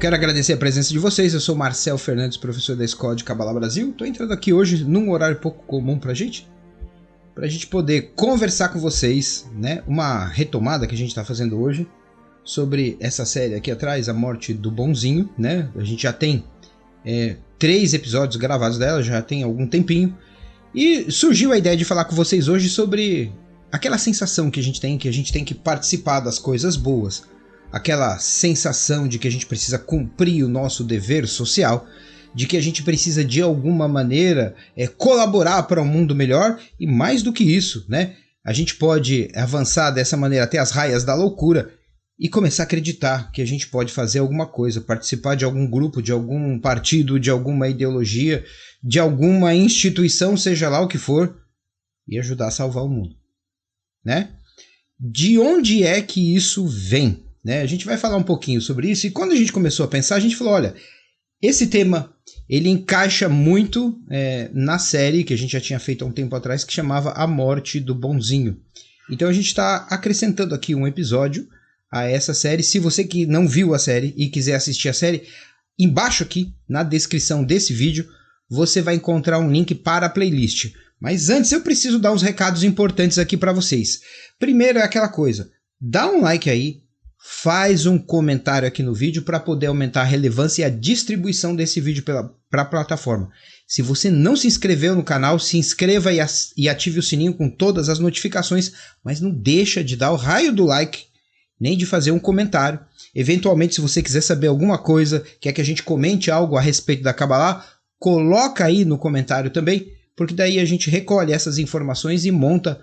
quero agradecer a presença de vocês. Eu sou Marcel Fernandes, professor da Escola de Kabbalah Brasil. Estou entrando aqui hoje num horário pouco comum pra gente poder conversar com vocês, né? Uma retomada que a gente está fazendo hoje sobre essa série aqui atrás, A Morte do Bonzinho, né? A gente já tem 3 episódios gravados dela, já tem algum tempinho. E surgiu a ideia de falar com vocês hoje sobre aquela sensação que a gente tem que participar das coisas boas. Aquela sensação de que a gente precisa cumprir o nosso dever social, de que a gente precisa de alguma maneira colaborar para um mundo melhor, e mais do que isso, né? A gente pode avançar dessa maneira até as raias da loucura e começar a acreditar que a gente pode fazer alguma coisa, participar de algum grupo, de algum partido, de alguma ideologia, de alguma instituição, seja lá o que for, e ajudar a salvar o mundo, né? De onde é que isso vem? Né? A gente vai falar um pouquinho sobre isso, e quando a gente começou a pensar, a gente falou, olha, esse tema ele encaixa muito na série que a gente já tinha feito há um tempo atrás, que chamava A Morte do Bonzinho. Então a gente está acrescentando aqui um episódio a essa série. Se você que não viu a série e quiser assistir a série, embaixo aqui na descrição desse vídeo você vai encontrar um link para a playlist. Mas antes eu preciso dar uns recados importantes aqui para vocês. Primeiro é aquela coisa, dá um like aí, faz um comentário aqui no vídeo para poder aumentar a relevância e a distribuição desse vídeo para a plataforma. Se você não se inscreveu no canal, se inscreva e ative o sininho com todas as notificações, mas não deixa de dar o raio do like, nem de fazer um comentário. Eventualmente, se você quiser saber alguma coisa, quer que a gente comente algo a respeito da Kabbalah, coloca aí no comentário também, porque daí a gente recolhe essas informações e monta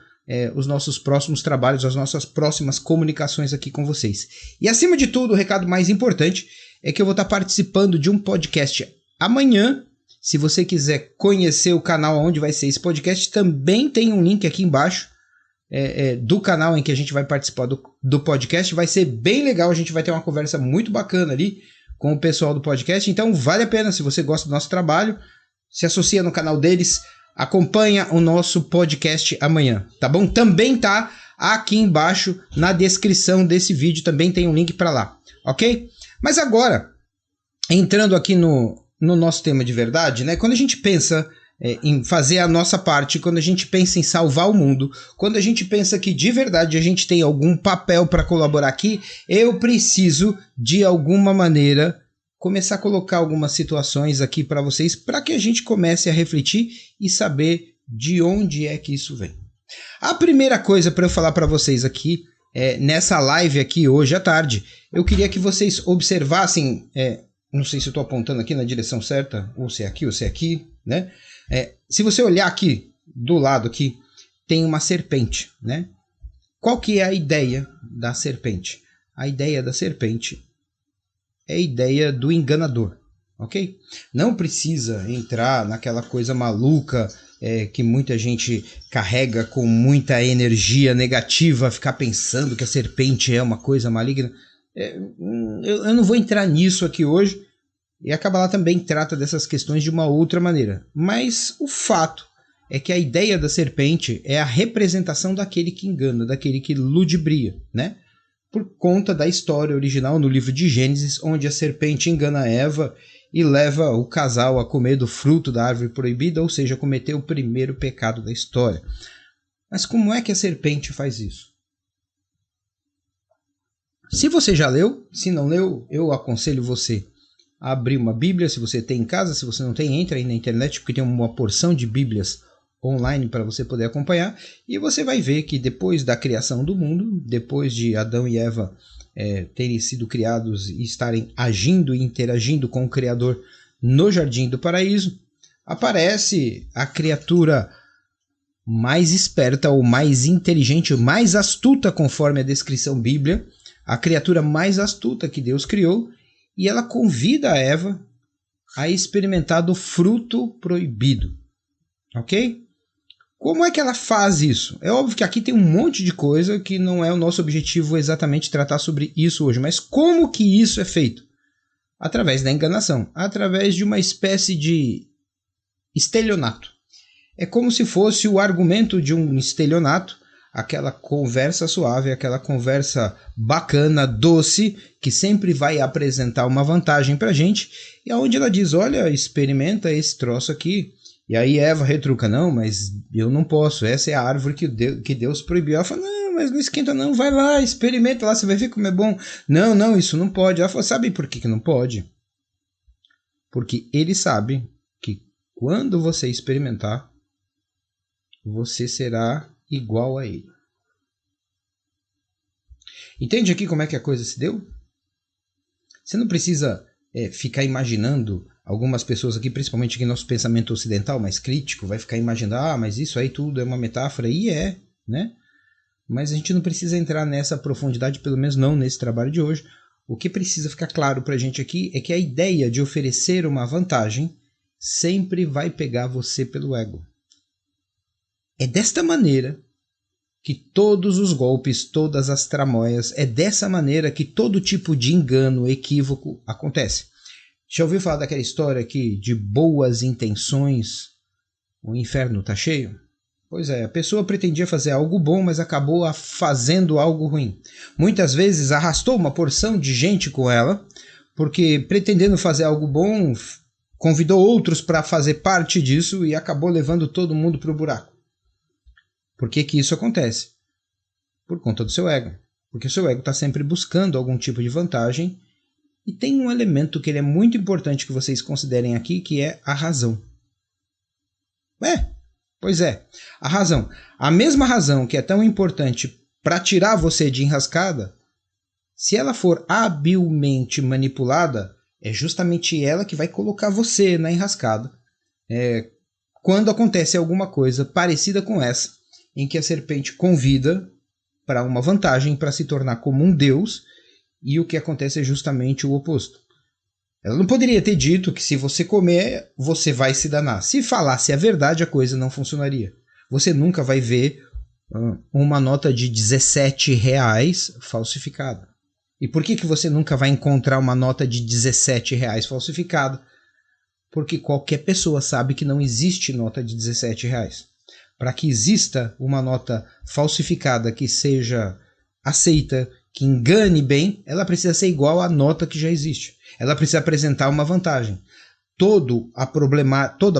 os nossos próximos trabalhos, as nossas próximas comunicações aqui com vocês. E acima de tudo, o recado mais importante é que eu vou estar participando de um podcast amanhã. Se você quiser conhecer o canal onde vai ser esse podcast, também tem um link aqui embaixo do canal em que a gente vai participar do podcast. Vai ser bem legal, a gente vai ter uma conversa muito bacana ali com o pessoal do podcast, então vale a pena. Se você gosta do nosso trabalho, se associa no canal deles, acompanha o nosso podcast amanhã, tá bom? Também tá aqui embaixo na descrição desse vídeo, também tem um link para lá, ok? Mas agora, entrando aqui no nosso tema de verdade, né? Quando a gente pensa em fazer a nossa parte, quando a gente pensa em salvar o mundo, quando a gente pensa que de verdade a gente tem algum papel para colaborar aqui, eu preciso de alguma maneira começar a colocar algumas situações aqui para vocês, para que a gente comece a refletir e saber de onde é que isso vem. A primeira coisa para eu falar para vocês aqui, nessa live aqui hoje à tarde, eu queria que vocês observassem, não sei se eu estou apontando aqui na direção certa, ou se é aqui, né? Se você olhar aqui, do lado aqui, tem uma serpente, né? Qual que é a ideia da serpente? A ideia da serpente é a ideia do enganador, ok? Não precisa entrar naquela coisa maluca que muita gente carrega com muita energia negativa, ficar pensando que a serpente é uma coisa maligna. Eu não vou entrar nisso aqui hoje, e a Kabbalah também trata dessas questões de uma outra maneira. Mas o fato é que a ideia da serpente é a representação daquele que engana, daquele que ludibria, né? Por conta da história original no livro de Gênesis, onde a serpente engana Eva e leva o casal a comer do fruto da árvore proibida, ou seja, cometer o primeiro pecado da história. Mas como é que a serpente faz isso? Se você já leu, se não leu, eu aconselho você a abrir uma Bíblia, se você tem em casa. Se você não tem, entra aí na internet, porque tem uma porção de Bíblias online para você poder acompanhar, e você vai ver que depois da criação do mundo, depois de Adão e Eva terem sido criados e estarem agindo e interagindo com o Criador no Jardim do Paraíso, aparece a criatura mais esperta ou mais inteligente, mais astuta, conforme a descrição bíblica, a criatura mais astuta que Deus criou, e ela convida a Eva a experimentar do fruto proibido, ok? Como é que ela faz isso? É óbvio que aqui tem um monte de coisa que não é o nosso objetivo exatamente tratar sobre isso hoje, mas como que isso é feito? Através da enganação, através de uma espécie de estelionato. É como se fosse o argumento de um estelionato, aquela conversa suave, aquela conversa bacana, doce, que sempre vai apresentar uma vantagem pra gente, e aonde ela diz, olha, experimenta esse troço aqui. E aí Eva retruca, não, mas eu não posso, essa é a árvore que Deus proibiu. Ela fala, não, mas não esquenta não, vai lá, experimenta lá, você vai ver como é bom. Não, isso não pode. Ela fala, sabe por que não pode? Porque ele sabe que quando você experimentar, você será igual a ele. Entende aqui como é que a coisa se deu? Você não precisa ficar imaginando. Algumas pessoas aqui, principalmente aqui no nosso pensamento ocidental mais crítico, vai ficar imaginando, mas isso aí tudo é uma metáfora, e né? Mas a gente não precisa entrar nessa profundidade, pelo menos não nesse trabalho de hoje. O que precisa ficar claro pra gente aqui é que a ideia de oferecer uma vantagem sempre vai pegar você pelo ego. É desta maneira que todos os golpes, todas as tramóias, é dessa maneira que todo tipo de engano, equívoco acontece. Já ouviu falar daquela história aqui de boas intenções, o inferno tá cheio? Pois é, a pessoa pretendia fazer algo bom, mas acabou fazendo algo ruim. Muitas vezes arrastou uma porção de gente com ela, porque pretendendo fazer algo bom, convidou outros para fazer parte disso e acabou levando todo mundo para o buraco. Por que isso acontece? Por conta do seu ego. Porque o seu ego está sempre buscando algum tipo de vantagem. E tem um elemento que ele é muito importante que vocês considerem aqui, que é a razão. Pois é, a razão. A mesma razão que é tão importante para tirar você de enrascada, se ela for habilmente manipulada, é justamente ela que vai colocar você na enrascada. Quando acontece alguma coisa parecida com essa, em que a serpente convida para uma vantagem, para se tornar como um deus, e o que acontece é justamente o oposto. Ela não poderia ter dito que se você comer, você vai se danar. Se falasse a verdade, a coisa não funcionaria. Você nunca vai ver uma nota de R$17 falsificada. E por que você nunca vai encontrar uma nota de R$17 falsificada? Porque qualquer pessoa sabe que não existe nota de R$17. Para que exista uma nota falsificada que seja aceita, que engane bem, ela precisa ser igual à nota que já existe. Ela precisa apresentar uma vantagem. Toda a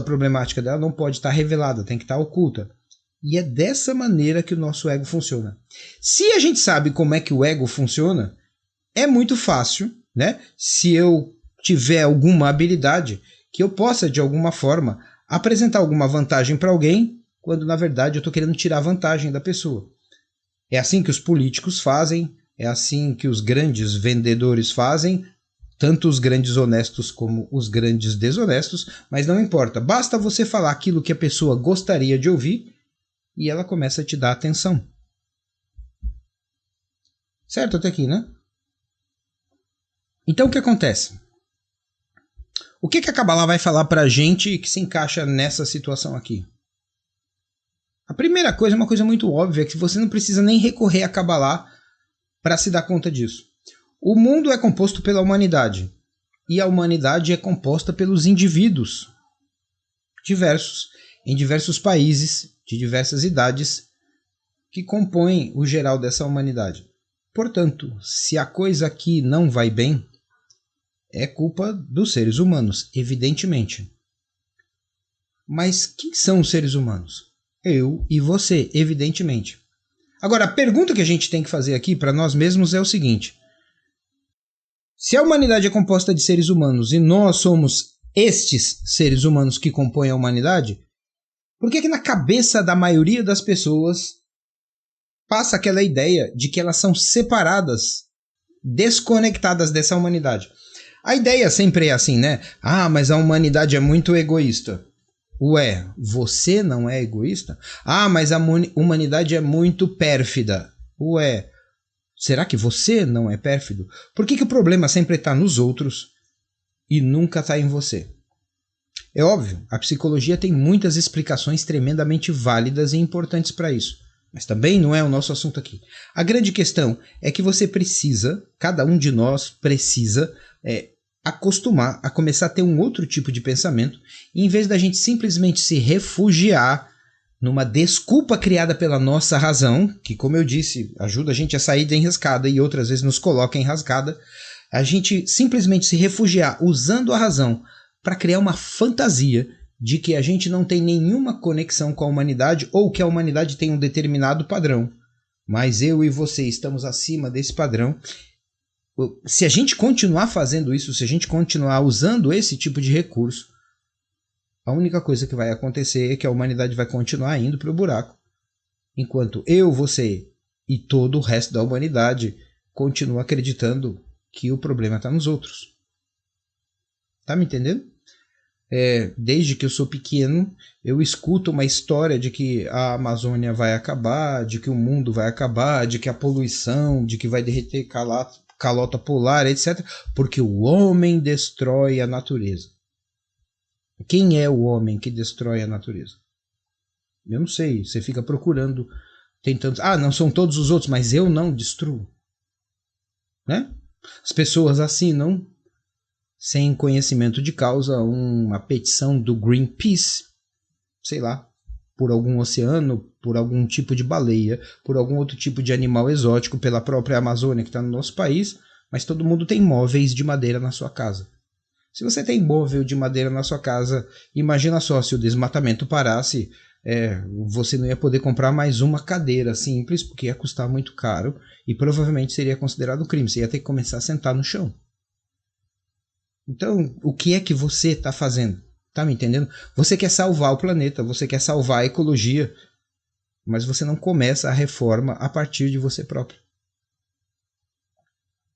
problemática dela não pode estar revelada, tem que estar oculta. E é dessa maneira que o nosso ego funciona. Se a gente sabe como é que o ego funciona, é muito fácil, né? Se eu tiver alguma habilidade, que eu possa, de alguma forma, apresentar alguma vantagem para alguém, quando na verdade eu estou querendo tirar vantagem da pessoa. É assim que os políticos fazem, é assim que os grandes vendedores fazem, tanto os grandes honestos como os grandes desonestos, mas não importa, basta você falar aquilo que a pessoa gostaria de ouvir e ela começa a te dar atenção. Certo até aqui, né? Então o que acontece? O que a Kabbalah vai falar pra gente que se encaixa nessa situação aqui? A primeira coisa é uma coisa muito óbvia, que você não precisa nem recorrer a Kabbalah para se dar conta disso. O mundo é composto pela humanidade, e a humanidade é composta pelos indivíduos diversos, em diversos países, de diversas idades, que compõem o geral dessa humanidade. Portanto, se a coisa aqui não vai bem, é culpa dos seres humanos, evidentemente. Mas quem são os seres humanos? Eu e você, evidentemente. Agora, a pergunta que a gente tem que fazer aqui para nós mesmos é o seguinte: se a humanidade é composta de seres humanos e nós somos estes seres humanos que compõem a humanidade, por que na cabeça da maioria das pessoas passa aquela ideia de que elas são separadas, desconectadas dessa humanidade? A ideia sempre é assim, né? Ah, mas a humanidade é muito egoísta. Ué, você não é egoísta? Ah, mas a humanidade é muito pérfida. Ué, será que você não é pérfido? Por que o problema sempre está nos outros e nunca está em você? É óbvio, a psicologia tem muitas explicações tremendamente válidas e importantes para isso. Mas também não é o nosso assunto aqui. A grande questão é que você precisa, cada um de nós precisa acostumar a começar a ter um outro tipo de pensamento, e em vez da gente simplesmente se refugiar numa desculpa criada pela nossa razão, que, como eu disse, ajuda a gente a sair da enrascada e outras vezes nos coloca em enrascada, a gente simplesmente se refugiar usando a razão para criar uma fantasia de que a gente não tem nenhuma conexão com a humanidade ou que a humanidade tem um determinado padrão, mas eu e você estamos acima desse padrão. Se a gente continuar fazendo isso, se a gente continuar usando esse tipo de recurso, a única coisa que vai acontecer é que a humanidade vai continuar indo para o buraco, enquanto eu, você e todo o resto da humanidade continua acreditando que o problema está nos outros. Tá me entendendo? Desde que eu sou pequeno, eu escuto uma história de que a Amazônia vai acabar, de que o mundo vai acabar, de que a poluição, de que vai derreter calota polar, etc., porque o homem destrói a natureza. Quem é o homem que destrói a natureza? Eu não sei, você fica procurando, tentando... não são todos os outros, mas eu não destruo. Né? As pessoas assinam, sem conhecimento de causa, uma petição do Greenpeace, sei lá, por algum oceano, por algum tipo de baleia, por algum outro tipo de animal exótico, pela própria Amazônia que está no nosso país, mas todo mundo tem móveis de madeira na sua casa. Se você tem móvel de madeira na sua casa, imagina só, se o desmatamento parasse, você não ia poder comprar mais uma cadeira simples, porque ia custar muito caro e provavelmente seria considerado crime. Você ia ter que começar a sentar no chão. Então, o que é que você está fazendo? Tá me entendendo? Você quer salvar o planeta, você quer salvar a ecologia, mas você não começa a reforma a partir de você próprio.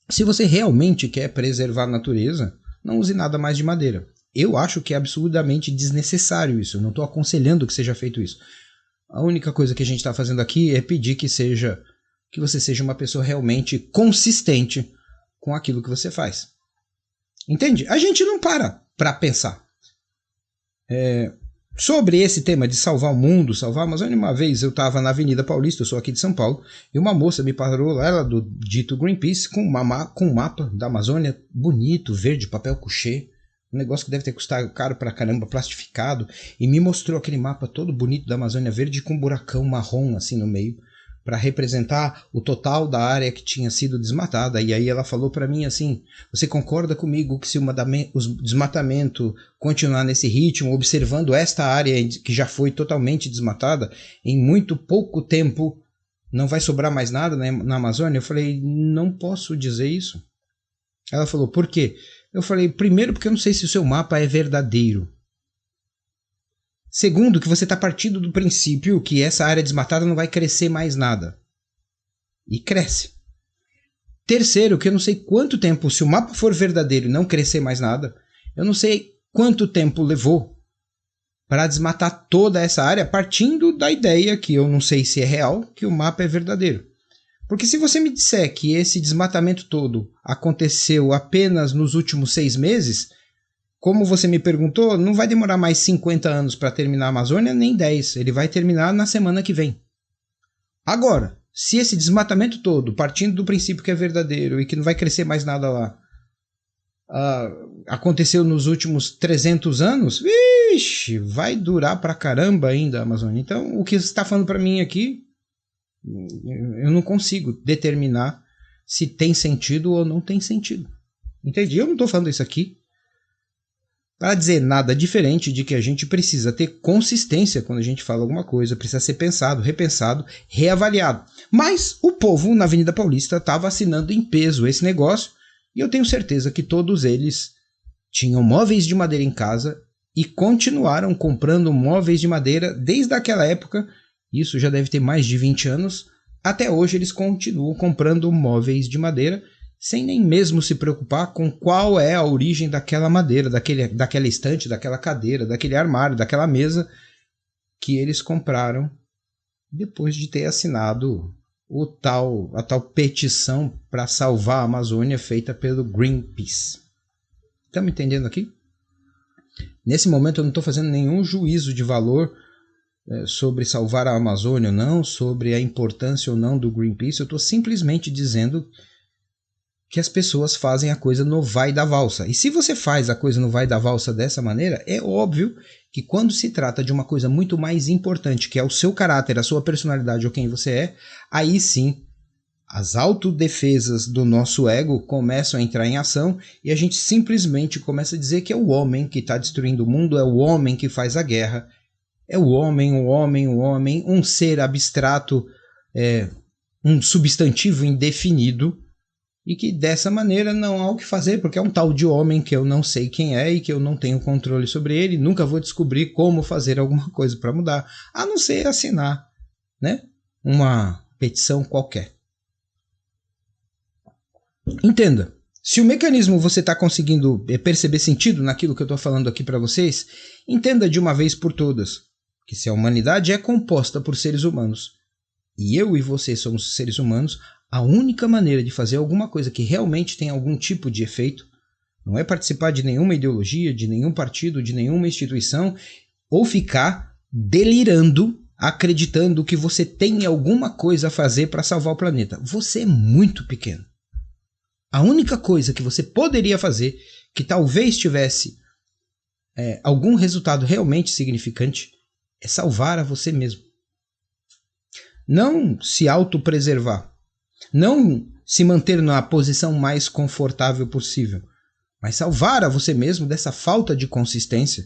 Se você realmente quer preservar a natureza, não use nada mais de madeira. Eu acho que é absurdamente desnecessário isso. Eu não estou aconselhando que seja feito isso. A única coisa que a gente está fazendo aqui é pedir que você seja uma pessoa realmente consistente com aquilo que você faz. Entende? A gente não para pensar. Sobre esse tema de salvar o mundo, salvar a Amazônia, uma vez eu estava na Avenida Paulista, eu sou aqui de São Paulo, e uma moça me parou lá, ela do dito Greenpeace, com um mapa da Amazônia, bonito, verde, papel couché, um negócio que deve ter custado caro pra caramba, plastificado, e me mostrou aquele mapa todo bonito da Amazônia verde com um buracão marrom assim no meio, para representar o total da área que tinha sido desmatada. E aí ela falou para mim assim: você concorda comigo que se o desmatamento continuar nesse ritmo, observando esta área que já foi totalmente desmatada, em muito pouco tempo não vai sobrar mais nada na Amazônia? Eu falei: não posso dizer isso. Ela falou: por quê? Eu falei: primeiro, porque eu não sei se o seu mapa é verdadeiro. Segundo, que você está partindo do princípio que essa área desmatada não vai crescer mais nada. E cresce. Terceiro, que eu não sei quanto tempo, se o mapa for verdadeiro e não crescer mais nada, eu não sei quanto tempo levou para desmatar toda essa área, partindo da ideia, que eu não sei se é real, que o mapa é verdadeiro. Porque se você me disser que esse desmatamento todo aconteceu apenas nos últimos 6 meses... como você me perguntou, não vai demorar mais 50 anos para terminar a Amazônia, nem 10. Ele vai terminar na semana que vem. Agora, se esse desmatamento todo, partindo do princípio que é verdadeiro e que não vai crescer mais nada lá, aconteceu nos últimos 300 anos, vixe, vai durar pra caramba ainda a Amazônia. Então, o que você está falando para mim aqui, eu não consigo determinar se tem sentido ou não tem sentido. Entendi? Eu não estou falando isso aqui para dizer nada diferente de que a gente precisa ter consistência quando a gente fala alguma coisa, precisa ser pensado, repensado, reavaliado. Mas o povo na Avenida Paulista estava assinando em peso esse negócio, e eu tenho certeza que todos eles tinham móveis de madeira em casa e continuaram comprando móveis de madeira desde aquela época, isso já deve ter mais de 20 anos, até hoje eles continuam comprando móveis de madeira, sem nem mesmo se preocupar com qual é a origem daquela madeira, daquela estante, daquela cadeira, daquele armário, daquela mesa que eles compraram depois de ter assinado a tal petição para salvar a Amazônia feita pelo Greenpeace. Estão me entendendo aqui? Nesse momento eu não estou fazendo nenhum juízo de valor sobre salvar a Amazônia ou não, sobre a importância ou não do Greenpeace. Eu estou simplesmente dizendo que as pessoas fazem a coisa no vai da valsa. E se você faz a coisa no vai da valsa dessa maneira, é óbvio que quando se trata de uma coisa muito mais importante, que é o seu caráter, a sua personalidade ou quem você é, aí sim as autodefesas do nosso ego começam a entrar em ação e a gente simplesmente começa a dizer que é o homem que está destruindo o mundo, é o homem que faz a guerra, é o homem, um ser abstrato, um substantivo indefinido, e que dessa maneira não há o que fazer, porque é um tal de homem que eu não sei quem é e que eu não tenho controle sobre ele, nunca vou descobrir como fazer alguma coisa para mudar, a não ser assinar, né, uma petição qualquer. Entenda, se o mecanismo você está conseguindo perceber sentido naquilo que eu estou falando aqui para vocês, entenda de uma vez por todas que se a humanidade é composta por seres humanos, e eu e você somos seres humanos, a única maneira de fazer alguma coisa que realmente tem algum tipo de efeito não é participar de nenhuma ideologia, de nenhum partido, de nenhuma instituição, ou ficar delirando, acreditando que você tem alguma coisa a fazer para salvar o planeta. Você é muito pequeno. A única coisa que você poderia fazer, que talvez tivesse algum resultado realmente significante, é salvar a você mesmo. Não se autopreservar. Não se manter na posição mais confortável possível, mas salvar a você mesmo dessa falta de consistência,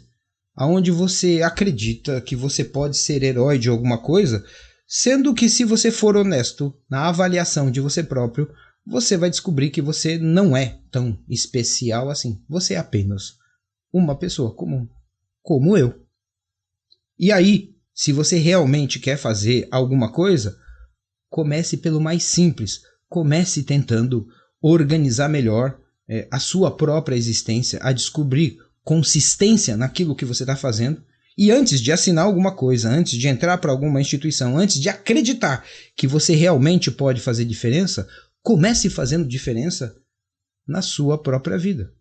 aonde você acredita que você pode ser herói de alguma coisa, sendo que se você for honesto na avaliação de você próprio, você vai descobrir que você não é tão especial assim. Você é apenas uma pessoa comum, como eu. E aí, se você realmente quer fazer alguma coisa, comece pelo mais simples. Comece tentando organizar melhor a sua própria existência, a descobrir consistência naquilo que você está fazendo. E antes de assinar alguma coisa, antes de entrar para alguma instituição, antes de acreditar que você realmente pode fazer diferença, comece fazendo diferença na sua própria vida.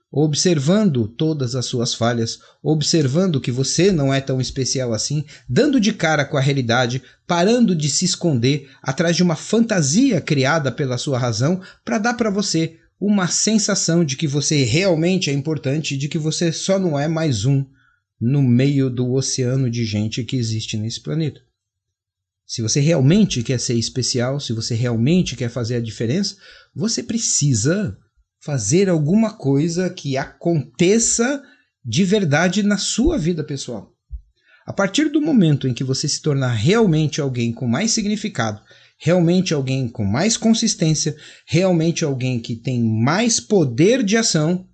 Observando todas as suas falhas, observando que você não é tão especial assim, dando de cara com a realidade, parando de se esconder atrás de uma fantasia criada pela sua razão para dar para você uma sensação de que você realmente é importante, de que você só não é mais um no meio do oceano de gente que existe nesse planeta. Se você realmente quer ser especial, se você realmente quer fazer a diferença, você precisa fazer alguma coisa que aconteça de verdade na sua vida pessoal. A partir do momento em que você se tornar realmente alguém com mais significado, realmente alguém com mais consistência, realmente alguém que tem mais poder de ação,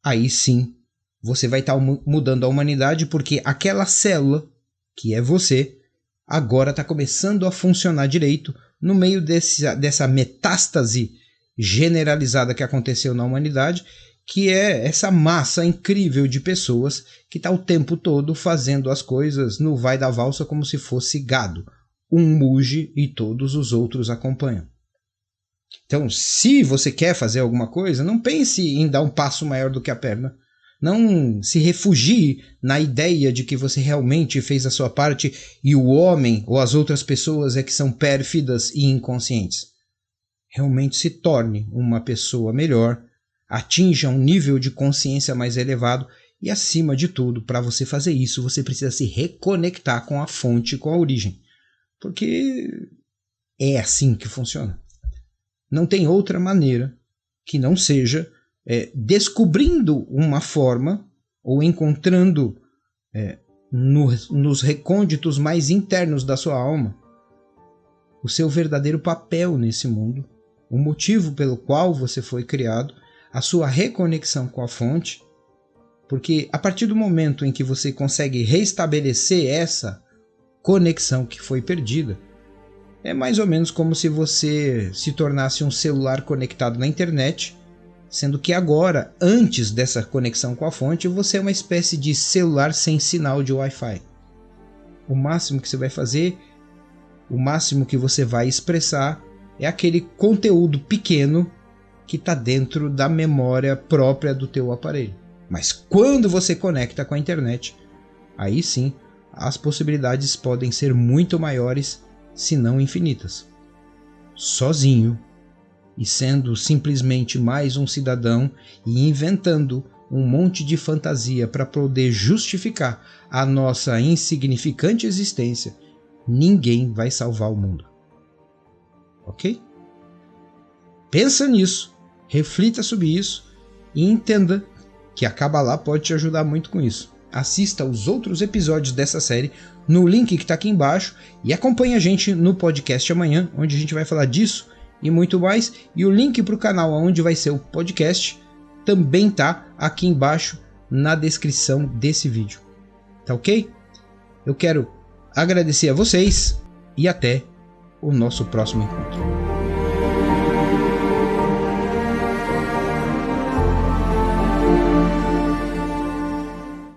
aí sim você vai estar mudando a humanidade, porque aquela célula, que é você, agora está começando a funcionar direito no meio dessa metástase generalizada que aconteceu na humanidade, que é essa massa incrível de pessoas que está o tempo todo fazendo as coisas no vai da valsa como se fosse gado. Um muge e todos os outros acompanham. Então, se você quer fazer alguma coisa, não pense em dar um passo maior do que a perna. Não se refugie na ideia de que você realmente fez a sua parte e o homem ou as outras pessoas é que são pérfidas e inconscientes. Realmente se torne uma pessoa melhor, atinja um nível de consciência mais elevado e, acima de tudo, para você fazer isso, você precisa se reconectar com a fonte, com a origem. Porque é assim que funciona. Não tem outra maneira que não seja descobrindo uma forma ou encontrando nos recônditos mais internos da sua alma o seu verdadeiro papel nesse mundo, o motivo pelo qual você foi criado, a sua reconexão com a fonte, porque a partir do momento em que você consegue restabelecer essa conexão que foi perdida, é mais ou menos como se você se tornasse um celular conectado na internet, sendo que agora, antes dessa conexão com a fonte, você é uma espécie de celular sem sinal de Wi-Fi. O máximo que você vai fazer, o máximo que você vai expressar é aquele conteúdo pequeno que está dentro da memória própria do teu aparelho. Mas quando você conecta com a internet, aí sim as possibilidades podem ser muito maiores, se não infinitas. Sozinho, e sendo simplesmente mais um cidadão e inventando um monte de fantasia para poder justificar a nossa insignificante existência, ninguém vai salvar o mundo. Ok? Pensa nisso, reflita sobre isso e entenda que a Kabbalah pode te ajudar muito com isso. Assista os outros episódios dessa série no link que está aqui embaixo e acompanhe a gente no podcast amanhã, onde a gente vai falar disso e muito mais. E o link para o canal onde vai ser o podcast também está aqui embaixo na descrição desse vídeo. Tá ok? Eu quero agradecer a vocês e até o nosso próximo encontro.